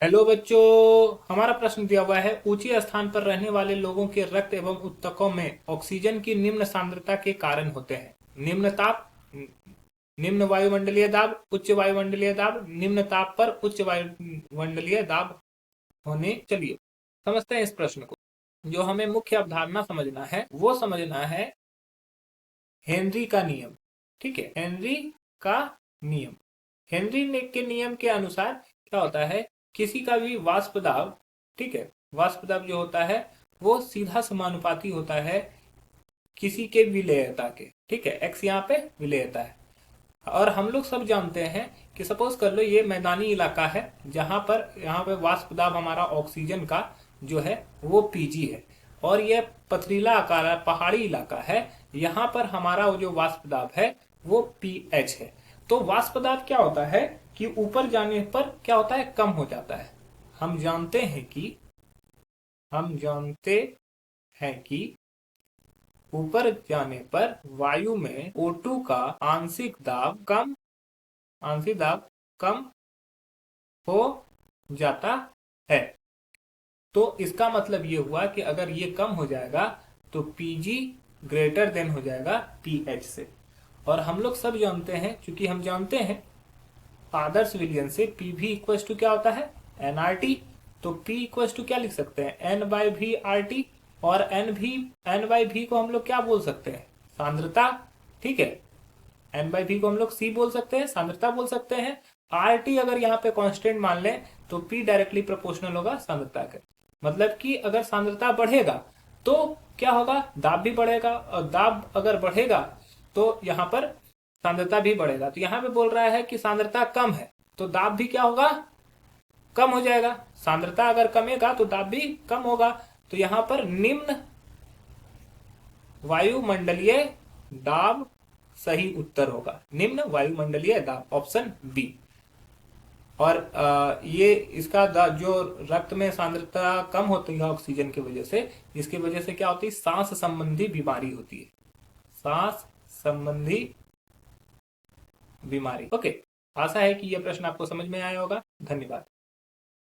Hello बच्चों। हमारा प्रश्न दिया हुआ है, ऊंचे स्थान पर रहने वाले लोगों के रक्त एवं ऊतकों में ऑक्सीजन की निम्न सांद्रता के कारण होते हैं। निम्न ताप, निम्न वायुमंडलीय दाब, उच्च वायुमंडलीय दाब, निम्न ताप पर उच्च वायुमंडलीय दाब होने। चलिए समझते हैं इस प्रश्न को। जो हमें मुख्य अवधारणा समझना है वो समझना है हेनरी का नियम। ठीक है, हेनरी का नियम। के नियम के अनुसार क्या होता है, किसी का भी वाष्प दाब, ठीक है, वाष्प दाब जो होता है वो सीधा समानुपाती होता है किसी के विलेयता के। ठीक है, एक्स यहाँ पे विलेयता है। और हम लोग सब जानते हैं कि सपोज कर लो ये मैदानी इलाका है जहां पर यहाँ पे वाष्प दाब हमारा ऑक्सीजन का जो है वो पीजी है, और ये पथरीला आकार है, पहाड़ी इलाका है, यहाँ पर हमारा वो जो वाष्प दाब है वो पीएच है। तो वाष्प दाब क्या होता है कि ऊपर जाने पर क्या होता है, कम हो जाता है। हम जानते हैं कि हम जानते हैं कि ऊपर जाने पर वायु में O2 का आंशिक दाब कम हो जाता है। तो इसका मतलब ये हुआ कि अगर ये कम हो जाएगा तो Pg ग्रेटर देन हो जाएगा पीएच से। और हम लोग सब जानते हैं, क्योंकि हम जानते हैं आदर्श विलयन से Pv इक्वल टू क्या होता है, nRT। तो P इक्वल टू क्या लिख सकते हैं, N/V/RT। और N/V को हम लोग क्या बोल सकते हैं, सांद्रता। ठीक है, N/V को हम लोग C बोल सकते हैं, सांद्रता बोल सकते हैं। RT अगर यहाँ पे कांस्टेंट मान लें तो P डायरेक्टली प्रोपोर्शनल होगा सांद्रता के। मतलब कि अगर सांद्रता बढ़ेगा तो क्या होगा, दाब भी बढ़ेगा, और दाब अगर बढ़ेगा तो यहाँ पर सांद्रता भी बढ़ेगा। तो यहाँ पे बोल रहा है कि सांद्रता कम है तो दाब भी क्या होगा, कम हो जाएगा। सांद्रता अगर कमेगा तो दाब भी कम होगा। तो यहाँ पर निम्न वायुमंडलीय दाब सही उत्तर होगा, निम्न वायुमंडलीय दाब, ऑप्शन बी। और ये इसका जो रक्त में सांद्रता कम होती है ऑक्सीजन की वजह से, इसकी वजह से क्या होती है, सांस संबंधी बीमारी होती है, सांस संबंधी बीमारी। ओके, आशा है कि यह प्रश्न आपको समझ में आया होगा। धन्यवाद।